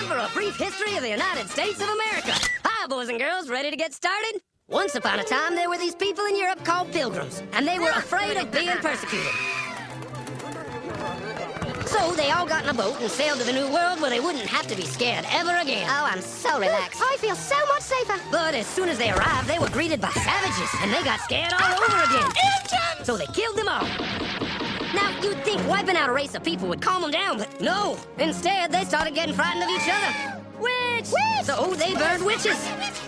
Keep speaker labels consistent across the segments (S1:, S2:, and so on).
S1: time for a brief history of the United States of America. Hi, boys and girls, ready to get started? Once upon a time, there were these people in Europe called pilgrims, and they were afraid of being persecuted. So they all got in a boat and sailed to the New World where they wouldn't have to be scared ever again.
S2: Oh, I'm so relaxed. I feel so much safer.
S1: But as soon as they arrived, they were greeted by savages, and they got scared all over again.
S2: Indians!
S1: So they killed them all. Now, you'd think wiping out a race of people would calm them down, but no. Instead, they started getting frightened of each other. Witch! So they burned witches.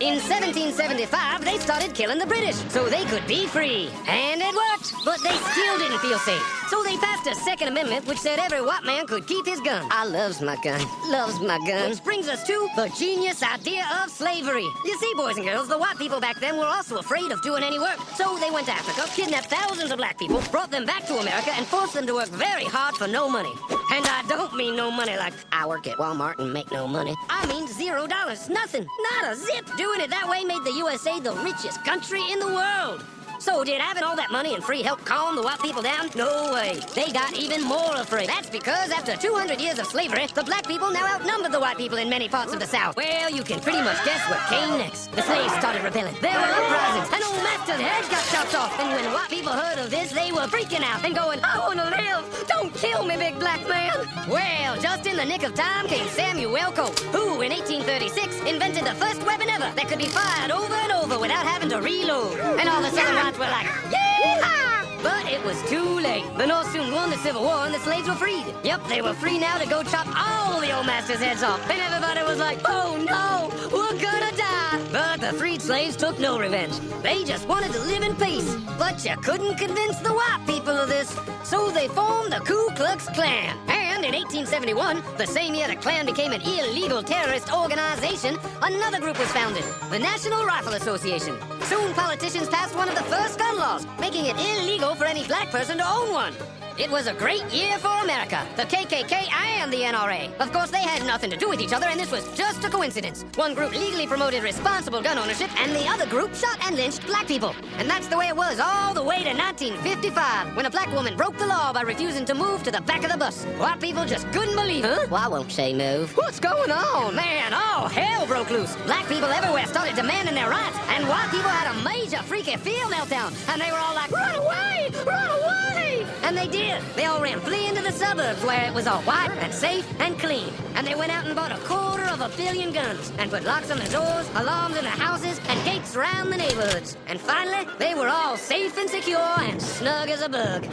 S1: In 1775, they started killing the British so they could be free. And it worked, but they still didn't feel safe. So they passed a Second Amendment which said every white man could keep his gun. I loves my gun. Loves my gun. Which brings us to the genius idea of slavery. You see, boys and girls, the white people back then were also afraid of doing any work. So they went to Africa, kidnapped thousands of black people, brought them back to America, and forced them to work very hard for no money. And I don't mean no money like I work at Walmart and make no money. I mean $0. Nothing. Not a zip. Doing it that way made the USA the richest country in the world. So did having all that money and free help calm the white people down? No way. They got even more afraid. That's because after 200 years of slavery, the black people now outnumbered the white people in many parts of the South. Well, you can pretty much guess what came next. The slaves started rebelling. There were uprisings, and old master's heads got chopped off. And when white people heard of this, they were freaking out and going, I want to live. Don't kill me, big black man. Well, just in the nick of time came Samuel Colt, who in 1836 invented the first weapon ever that could be fired over and over without having to reload. And all the southern whites were like, yeehaw! But it was too late. The North soon won the Civil War and the slaves were freed. Yep, they were free now to go chop all the old master's heads off. And everybody was like, oh no, we're gonna die. But the freed slaves took no revenge. They just wanted to live in peace. But you couldn't convince the white people of this. So they formed the Ku Klux Klan. And in 1871, the same year the Klan became an illegal terrorist organization, another group was founded, the National Rifle Association. Soon politicians passed one of the first gun laws, making it illegal for any black person to own one. It was a great year for America, the KKK and the NRA. Of course, they had nothing to do with each other, and this was just a coincidence. One group legally promoted responsible gun ownership, and the other group shot and lynched black people. And that's the way it was all the way to 1955, when a black woman broke the law by refusing to move to the back of the bus. White people just couldn't believe it. Huh? Why won't she move? What's going on? Man, all hell broke loose. Black people everywhere started demanding their rights, and white people had a major freaky feel meltdown, and they were all like, run away! Run away! And they did. They all ran fleeing to the suburbs where it was all white and safe and clean. And they went out and bought 250 million guns and put locks on the doors, alarms in the houses, and gates around the neighborhoods. And finally, they were all safe and secure and snug as a bug.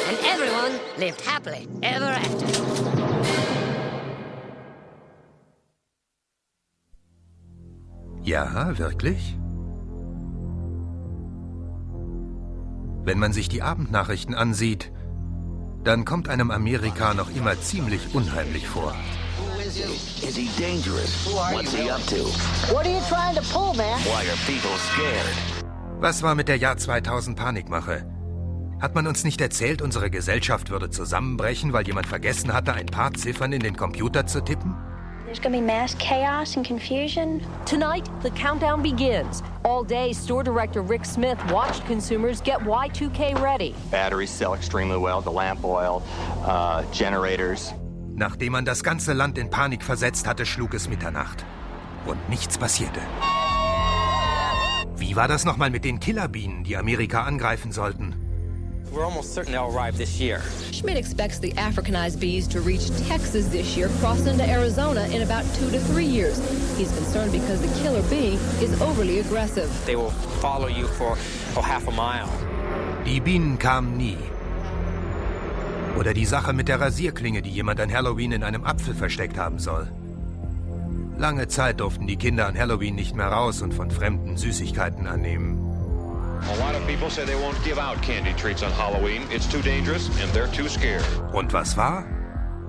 S1: And everyone lived happily ever after.
S3: Ja, wirklich? Wenn man sich die Abendnachrichten ansieht, dann kommt einem Amerika noch immer ziemlich unheimlich vor.
S4: Is he dangerous? What's he up to?
S5: What are you trying to pull, man?
S4: Why are people scared?
S3: Was war mit der Jahr 2000 Panikmache? Hat man uns nicht erzählt, unsere Gesellschaft würde zusammenbrechen, weil jemand vergessen hatte, ein paar Ziffern in den Computer zu tippen?
S6: There's gonna be mass chaos and confusion.
S7: Tonight, the countdown begins. All day, store director Rick Smith watched consumers get Y2K ready.
S8: Batteries sell extremely well, the lamp oil, generators.
S3: Nachdem man das ganze Land in Panik versetzt hatte, schlug es Mitternacht. Und nichts passierte. Wie war das nochmal mit den Killerbienen, die Amerika angreifen sollten?
S9: We're almost certain they'll arrive this year.
S10: Schmidt expects the Africanized bees to reach Texas this year, cross into Arizona in about 2 to 3 years. He's concerned because the killer bee is overly aggressive.
S9: They will follow you for half a mile.
S3: Die Bienen kamen nie. Oder die Sache mit der Rasierklinge, die jemand an Halloween in einem Apfel versteckt haben soll. Lange Zeit durften die Kinder an Halloween nicht mehr raus und von Fremden Süßigkeiten annehmen.
S11: A lot of people say they won't give out candy treats on Halloween. It's too dangerous and they're too scared.
S3: Und was war?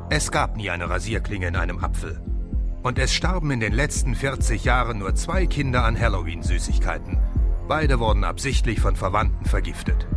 S3: Es gab nie eine Rasierklinge in einem Apfel. Und es starben in den letzten 40 Jahren nur 2 Kinder an Halloween-Süßigkeiten. Beide wurden absichtlich von Verwandten vergiftet.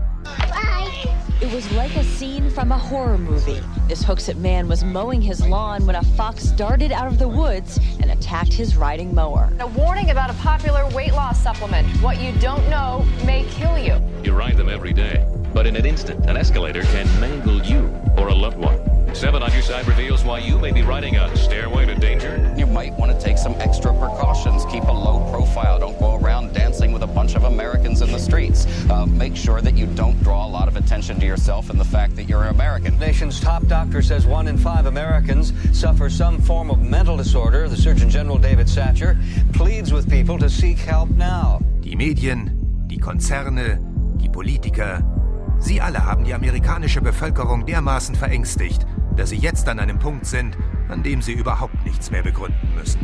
S10: It was like a scene from a horror movie. This Hooksett man was mowing his lawn when a fox darted out of the woods and attacked his riding mower.
S12: A warning about a popular weight loss supplement. What you don't know may kill you.
S13: You ride them every day, but
S11: in an instant, an escalator can mangle you or a loved one. 7 on Your Side reveals why you may be riding a stairway to danger.
S12: You might want to take some extra precautions. Keep a low profile. Don't go around dancing with a bunch of Americans in the streets. Make sure that you don't draw a lot of attention to yourself and the fact that you're American.
S13: The nation's top doctor says 1 in 5 Americans suffer some form of mental disorder. The Surgeon General David Satcher pleads with people to seek help now.
S3: Die Medien, die Konzerne, die Politiker, sie alle haben die amerikanische Bevölkerung dermaßen verängstigt, dass sie jetzt an einem Punkt sind, an dem sie überhaupt nichts mehr begründen müssen.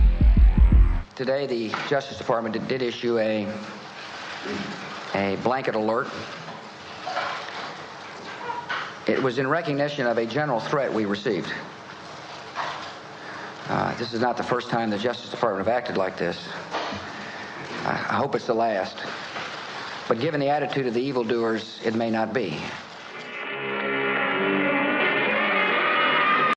S14: Today, the Justice Department did issue a blanket alert. It was in recognition of a general threat we received. This is not the first time the Justice Department have acted like this. I hope it's the last. But given the attitude of the evildoers, it may not be.